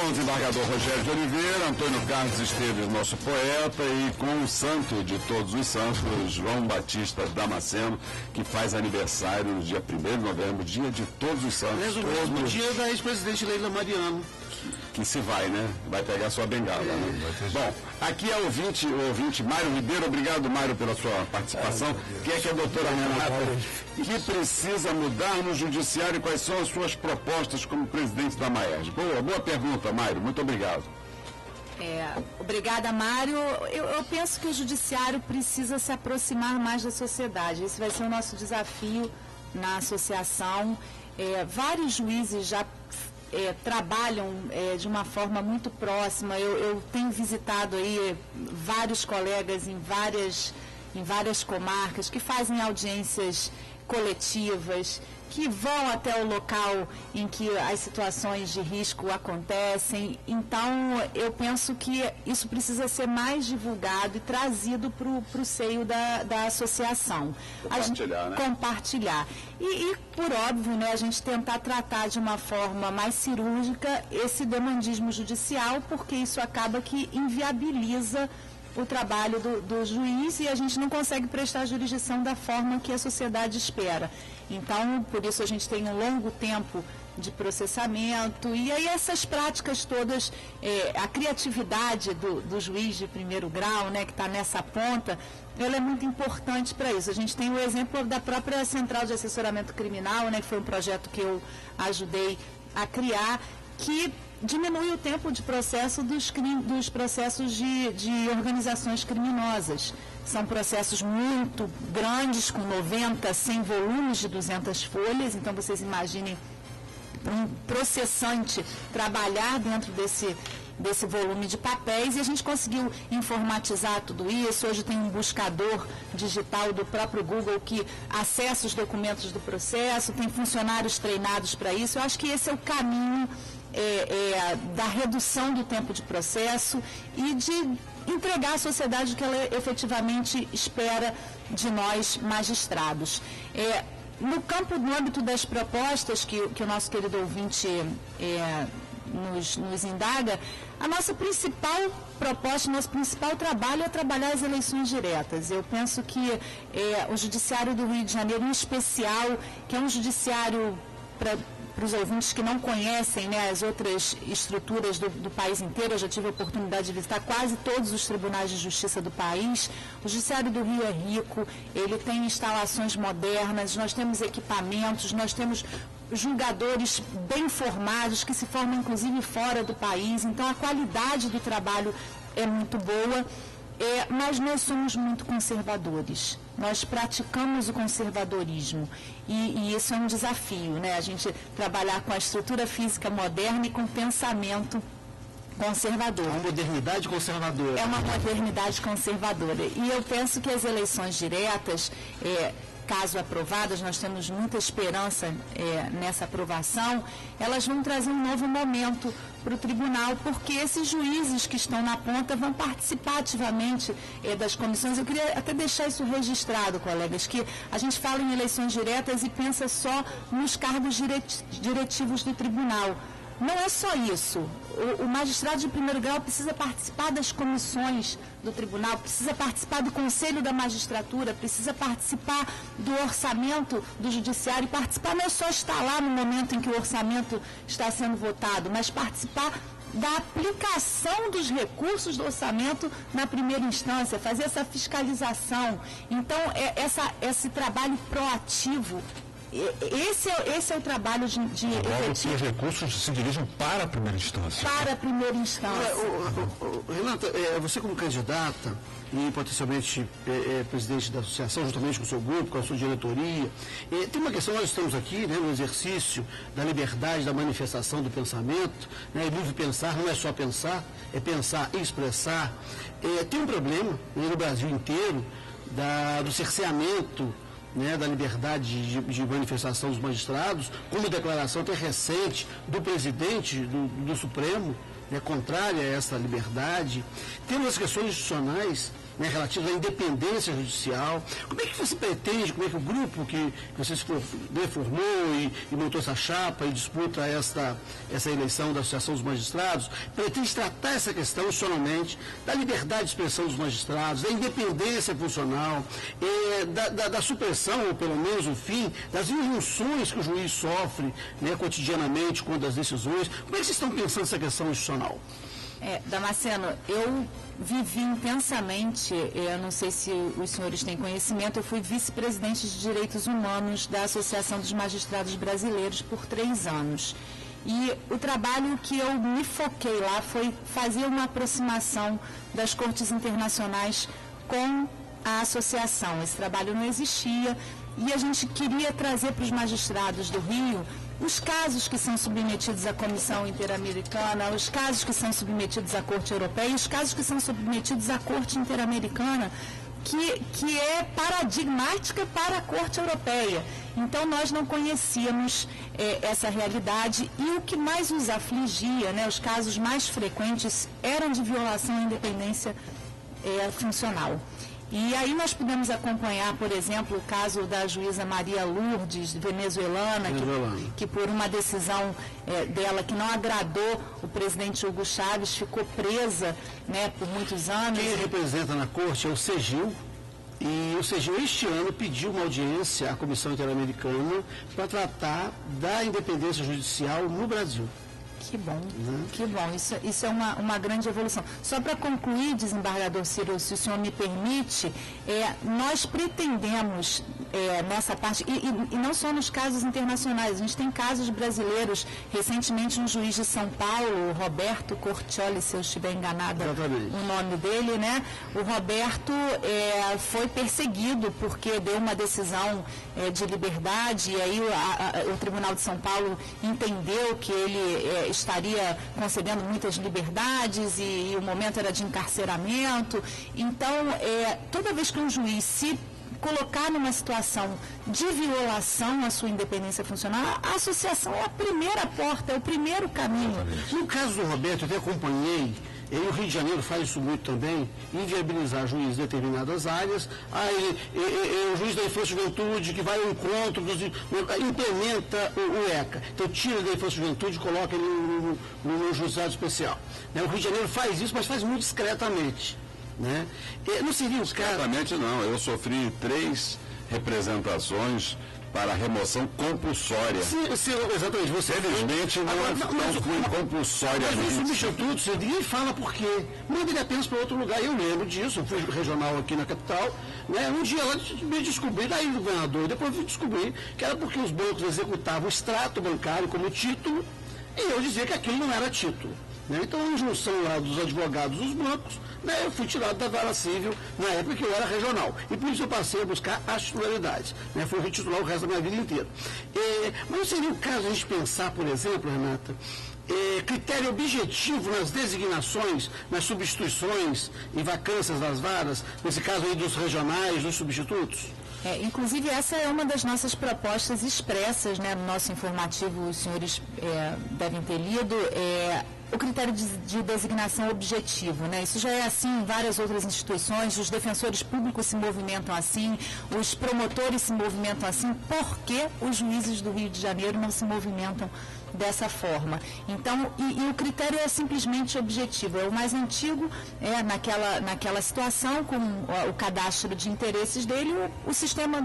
com o desembargador Rogério de Oliveira, Antônio Carlos Esteves, nosso poeta, e com o santo de todos os santos, João Batista Damasceno, que faz aniversário no dia 1º de novembro, dia de todos os santos. Mesmo o dia da ex-presidente Leila Mariano. Que se vai, né? Vai pegar sua bengala, né? Bom, aqui é o ouvinte Mário Ribeiro. Obrigado, Mário, pela sua participação. Que é a doutora Renata, que precisa mudar no judiciário e quais são as suas propostas como presidente da Maerj? Boa pergunta, Mário. Muito obrigado. Obrigada, Mário. Eu penso que o judiciário precisa se aproximar mais da sociedade. Esse vai ser o nosso desafio na associação. Vários juízes já trabalham de uma forma muito próxima. Eu tenho visitado aí vários colegas em várias comarcas que fazem audiências coletivas, que vão até o local em que as situações de risco acontecem. Então, eu penso que isso precisa ser mais divulgado e trazido para o seio da associação. Compartilhar. E, por óbvio, né, a gente tentar tratar de uma forma mais cirúrgica esse demandismo judicial, porque isso acaba que inviabiliza o trabalho do juiz e a gente não consegue prestar jurisdição da forma que a sociedade espera. Então, por isso a gente tem um longo tempo de processamento e aí essas práticas todas, a criatividade do juiz de primeiro grau, né, que está nessa ponta, ela é muito importante para isso. A gente tem o exemplo da própria Central de Assessoramento Criminal, né, que foi um projeto que eu ajudei a criar, que diminui o tempo de processo dos processos de organizações criminosas. São processos muito grandes, com 90, 100 volumes de 200 folhas, então vocês imaginem um processante trabalhar dentro desse volume de papéis, e a gente conseguiu informatizar tudo isso. Hoje tem um buscador digital do próprio Google que acessa os documentos do processo, tem funcionários treinados para isso. Eu acho que esse é o caminho da redução do tempo de processo e de entregar à sociedade o que ela efetivamente espera de nós magistrados. No âmbito das propostas que o nosso querido ouvinte nos indaga, a nossa principal proposta, nosso principal trabalho é trabalhar as eleições diretas. Eu penso que o Judiciário do Rio de Janeiro, em especial, que é um judiciário para os ouvintes que não conhecem, né, as outras estruturas do país inteiro, eu já tive a oportunidade de visitar quase todos os tribunais de justiça do país. O Judiciário do Rio é rico, ele tem instalações modernas, nós temos equipamentos, nós temos julgadores bem formados, que se formam inclusive fora do país, então a qualidade do trabalho é muito boa. Mas nós somos muito conservadores, nós praticamos o conservadorismo e isso é um desafio, né? A gente trabalhar com a estrutura física moderna e com pensamento conservador. Uma modernidade conservadora. É uma modernidade conservadora. E eu penso que as eleições diretas, caso aprovadas, nós temos muita esperança nessa aprovação, elas vão trazer um novo momento para o tribunal, porque esses juízes que estão na ponta vão participar ativamente das comissões. Eu queria até deixar isso registrado, colegas, que a gente fala em eleições diretas e pensa só nos cargos diretivos do tribunal. Não é só isso. O magistrado de primeiro grau precisa participar das comissões do tribunal, precisa participar do conselho da magistratura, precisa participar do orçamento do judiciário. E participar não é só estar lá no momento em que o orçamento está sendo votado, mas participar da aplicação dos recursos do orçamento na primeira instância, fazer essa fiscalização. Então, esse trabalho proativo, esse é o trabalho de efetivo. Os recursos se dirigem para a primeira instância. Para a primeira instância. Renata, você como candidata e potencialmente presidente da associação, juntamente com o seu grupo, com a sua diretoria, tem uma questão, nós estamos aqui, né, no exercício da liberdade da manifestação do pensamento, né, e livre pensar não é só pensar, é pensar e expressar. Tem um problema, né, no Brasil inteiro do cerceamento, né, da liberdade de manifestação dos magistrados, com uma declaração até recente do presidente do Supremo, contrária a essa liberdade. Temos as questões institucionais, relativas à independência judicial. Como é que você pretende, como é que o grupo que você se formou e montou essa chapa e disputa essa eleição da Associação dos Magistrados, pretende tratar essa questão institucionalmente, da liberdade de expressão dos magistrados, da independência funcional, da supressão, ou pelo menos o fim, das injunções que o juiz sofre cotidianamente quando as decisões. Como é que vocês estão pensando essa questão institucional? Damasceno, eu vivi intensamente, eu não sei se os senhores têm conhecimento, eu fui vice-presidente de Direitos Humanos da Associação dos Magistrados Brasileiros por 3 anos. E o trabalho que eu me foquei lá foi fazer uma aproximação das cortes internacionais com a associação. Esse trabalho não existia e a gente queria trazer para os magistrados do Rio os casos que são submetidos à Comissão Interamericana, os casos que são submetidos à Corte Europeia e os casos que são submetidos à Corte Interamericana, que é paradigmática para a Corte Europeia. Então, nós não conhecíamos essa realidade e o que mais nos afligia, os casos mais frequentes, eram de violação à independência funcional. E aí nós pudemos acompanhar, por exemplo, o caso da juíza Maria Lourdes, venezuelana, que por uma decisão dela que não agradou o presidente Hugo Chávez, ficou presa por muitos anos. Quem representa na corte é o CEGIL, e o CEGIL este ano pediu uma audiência à Comissão Interamericana para tratar da independência judicial no Brasil. Que bom, que bom. Isso é uma grande evolução. Só para concluir, desembargador Ciro, se o senhor me permite, nós pretendemos nessa parte, e não só nos casos internacionais, a gente tem casos brasileiros. Recentemente, um juiz de São Paulo, Roberto Cortioli, se eu estiver enganada o nome dele, o Roberto foi perseguido porque deu uma decisão de liberdade, e aí o Tribunal de São Paulo entendeu que ele estaria concedendo muitas liberdades e o momento era de encarceramento. Então, toda vez que um juiz se colocar numa situação de violação à sua independência funcional, a associação é a primeira porta, é o primeiro caminho. No caso do Roberto, eu até acompanhei, e o Rio de Janeiro faz isso muito também, inviabilizar juízes de determinadas áreas, o juiz da Infância e Juventude que vai ao encontro, implementa o ECA. Então tira da Infância e Juventude e coloca ele no juizado especial. O Rio de Janeiro faz isso, mas faz muito discretamente. Não seria os casos... Discretamente não, eu sofri 3 representações para remoção compulsória. Sim, exatamente. Você felizmente não fui compulsória. Mas os substitutos, ninguém fala por quê. Manda ele apenas para outro lugar. Eu lembro disso, eu fui regional aqui na capital. Um dia lá me descobri, daí do governador, depois fui descobrir que era porque os bancos executavam o extrato bancário como título, e eu dizia que aquilo não era título. Então, em junção lá dos advogados dos bancos, eu fui tirado da vara civil na época que eu era regional. E por isso eu passei a buscar as titularidades. Fui retitular o resto da minha vida inteira. Mas não seria o caso a gente pensar, por exemplo, Renata, critério objetivo nas designações, nas substituições e vacâncias das varas, nesse caso aí dos regionais, dos substitutos? Inclusive, essa é uma das nossas propostas expressas, no nosso informativo, os senhores devem ter lido, o critério de designação objetivo, Isso já é assim em várias outras instituições, os defensores públicos se movimentam assim, os promotores se movimentam assim, por que os juízes do Rio de Janeiro não se movimentam dessa forma? Então, e o critério é simplesmente objetivo, é o mais antigo, naquela situação, com o cadastro de interesses dele, o sistema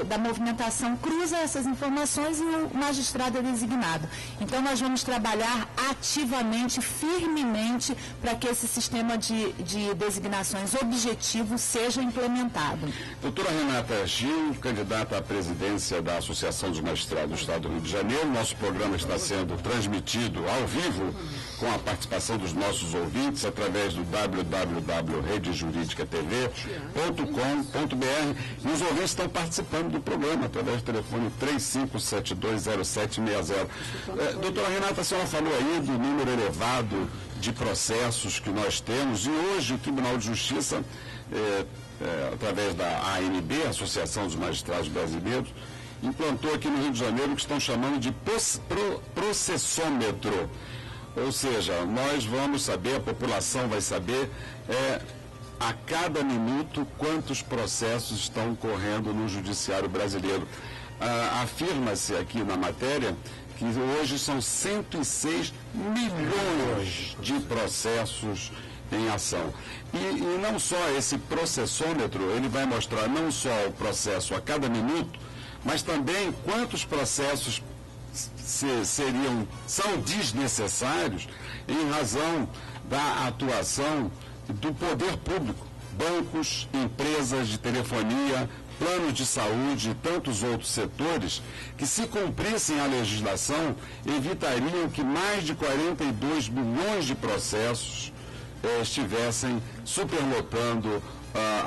da movimentação cruza essas informações e o magistrado é designado. Então, nós vamos trabalhar ativamente, firmemente, para que esse sistema de designações objetivo seja implementado. Doutora Renata Gil, candidata à presidência da Associação dos Magistrados do Estado do Rio de Janeiro, nosso programa está sendo transmitido ao vivo com a participação dos nossos ouvintes através do www.redejuridicatv.com.br. Os ouvintes estão participando do programa através do telefone 35720760. Doutora Renata, a senhora falou aí do número elevado de processos que nós temos, e hoje o Tribunal de Justiça, através da ANB, Associação dos Magistrados Brasileiros, implantou aqui no Rio de Janeiro o que estão chamando de processômetro. Ou seja, nós vamos saber, a população vai saber a cada minuto quantos processos estão correndo no judiciário brasileiro. Afirma-se aqui na matéria que hoje são 106 milhões de processos em ação. E não só esse processômetro, ele vai mostrar não só o processo a cada minuto, mas também quantos processos são desnecessários em razão da atuação do poder público, bancos, empresas de telefonia, planos de saúde e tantos outros setores que, se cumprissem a legislação, evitariam que mais de 42 milhões de processos estivessem superlotando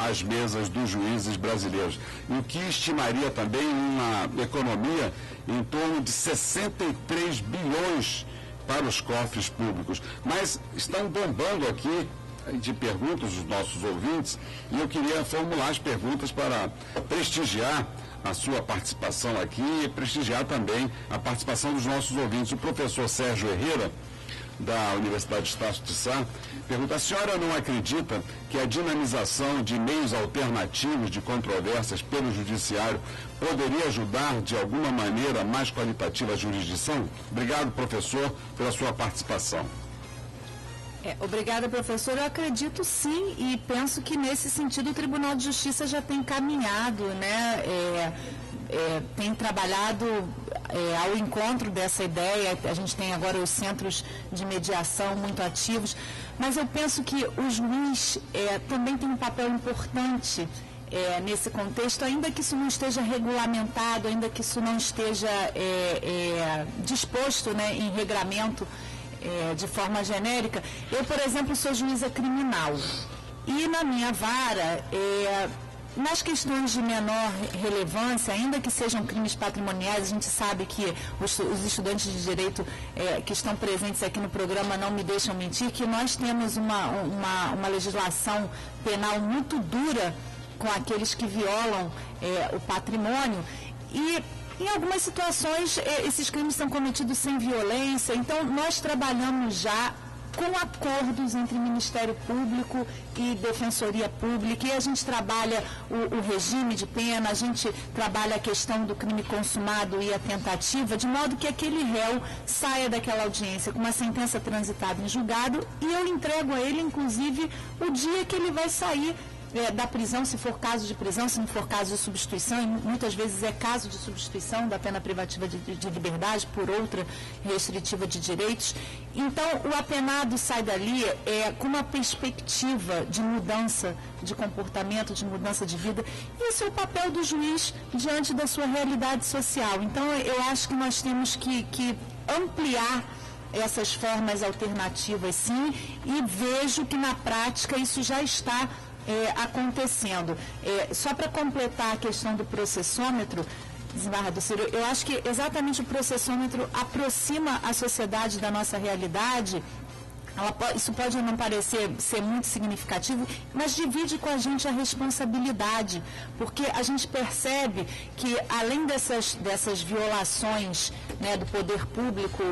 as mesas dos juízes brasileiros, o que estimaria também uma economia em torno de 63 bilhões para os cofres públicos. Mas estão bombando aqui de perguntas dos nossos ouvintes e eu queria formular as perguntas para prestigiar a sua participação aqui e prestigiar também a participação dos nossos ouvintes. O professor Sérgio Herrera, da Universidade de Estácio de Sá, pergunta: a senhora não acredita que a dinamização de meios alternativos de controvérsias pelo judiciário poderia ajudar de alguma maneira mais qualitativa a jurisdição? Obrigado, professor, pela sua participação. Obrigada, professor. Eu acredito sim e penso que nesse sentido o Tribunal de Justiça já tem caminhado, né? Tem trabalhado ao encontro dessa ideia. A gente tem agora os centros de mediação muito ativos, mas eu penso que o juiz também tem um papel importante nesse contexto, ainda que isso não esteja regulamentado, ainda que isso não esteja disposto, né, em regramento de forma genérica. Eu, por exemplo, sou juíza criminal e na minha vara, nas questões de menor relevância, ainda que sejam crimes patrimoniais, a gente sabe que os estudantes de direito que estão presentes aqui no programa não me deixam mentir, que nós temos uma legislação penal muito dura com aqueles que violam o patrimônio e em algumas situações, esses crimes são cometidos sem violência. Então, nós trabalhamos já com acordos entre Ministério Público e Defensoria Pública, e a gente trabalha o regime de pena, a gente trabalha a questão do crime consumado e a tentativa, de modo que aquele réu saia daquela audiência com uma sentença transitada em julgado, e eu entrego a ele, inclusive, o dia que ele vai sair da prisão, se for caso de prisão, se não for caso de substituição, e muitas vezes é caso de substituição da pena privativa de liberdade por outra restritiva de direitos. Então, o apenado sai dali com uma perspectiva de mudança de comportamento, de mudança de vida. Isso é o papel do juiz diante da sua realidade social. Então, eu acho que nós temos que ampliar essas formas alternativas, sim, e vejo que na prática isso já está acontecendo. Só para completar a questão do processômetro, desembargador Ciro, eu acho que exatamente o processômetro aproxima a sociedade da nossa realidade. Isso pode não parecer ser muito significativo, mas divide com a gente a responsabilidade, porque a gente percebe que, além dessas violações, né, do poder público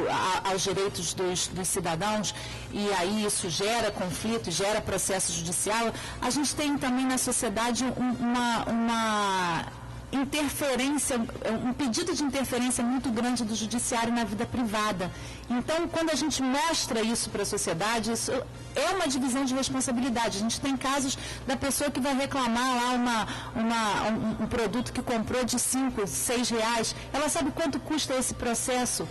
aos direitos dos cidadãos, e aí isso gera conflito, gera processo judicial, a gente tem também na sociedade uma interferência, um pedido de interferência muito grande do judiciário na vida privada. Então, quando a gente mostra isso para a sociedade, isso é uma divisão de responsabilidade. A gente tem casos da pessoa que vai reclamar lá um produto que comprou de 5, 6 reais. Ela sabe quanto custa esse processo?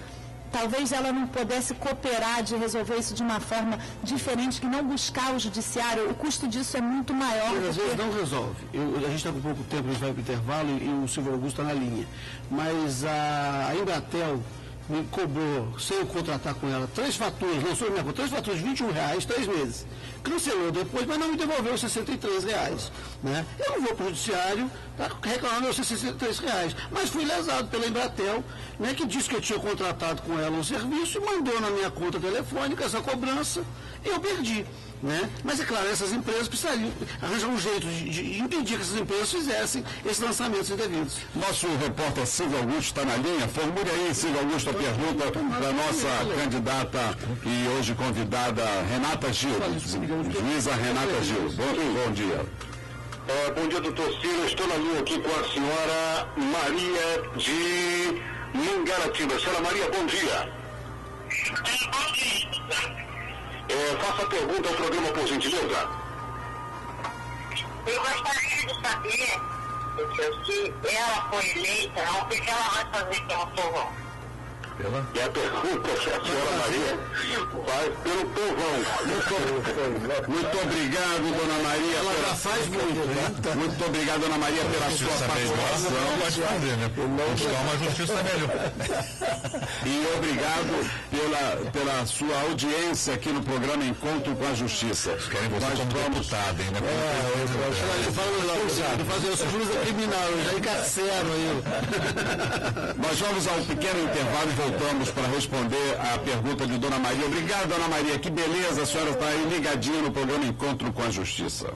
Talvez ela não pudesse cooperar de resolver isso de uma forma diferente, que não buscar o judiciário. O custo disso é muito maior. Às vezes não resolve. A gente está com pouco tempo, a gente vai para o intervalo e o Silvio Augusto está na linha. Mas a Embratel me cobrou, sem eu contratar com ela, 3 faturas, lançou minha conta, 3 faturas de R$21, 3 meses. Cancelou depois, mas não me devolveu os R$63. Né? Eu não vou para o judiciário reclamar meus R$63. Mas fui lesado pela Embratel, né, que disse que eu tinha contratado com ela um serviço e mandou na minha conta telefônica essa cobrança e eu perdi. Né? Mas é claro, essas empresas precisariam arranjar um jeito de impedir que essas empresas fizessem esses lançamentos indevidos. Nosso repórter Silvio Augusto está na linha. Formule aí, Silvio Augusto, a pergunta da nossa candidata e hoje convidada Renata Gil, juíza Renata Gil. Bom dia. Bom dia, doutor Ciro. Estou na linha aqui com a senhora Maria de Mangaratiba. Senhora Maria, bom dia. Bom dia. Faça a pergunta ao programa, por gentileza. Eu gostaria de saber se ela foi eleita, o que ela vai fazer pelo povão. E a pergunta que a senhora Maria faz pelo povão. Muito obrigado, dona Maria. Ela já faz muito. Muito obrigado, dona Maria, pela sua participação. Pode fazer, né? Buscar uma justiça melhor. E obrigado pela sua audiência aqui no programa Encontro com a Justiça. Querem você como deputado, hein, né? Eu fazer essa juíza criminal, eu já encarcero aí. Nós vamos a um pequeno intervalo e voltamos para responder a pergunta de dona Maria. Obrigado, dona Maria. Que beleza, a senhora está aí ligadinha no programa Encontro com a Justiça.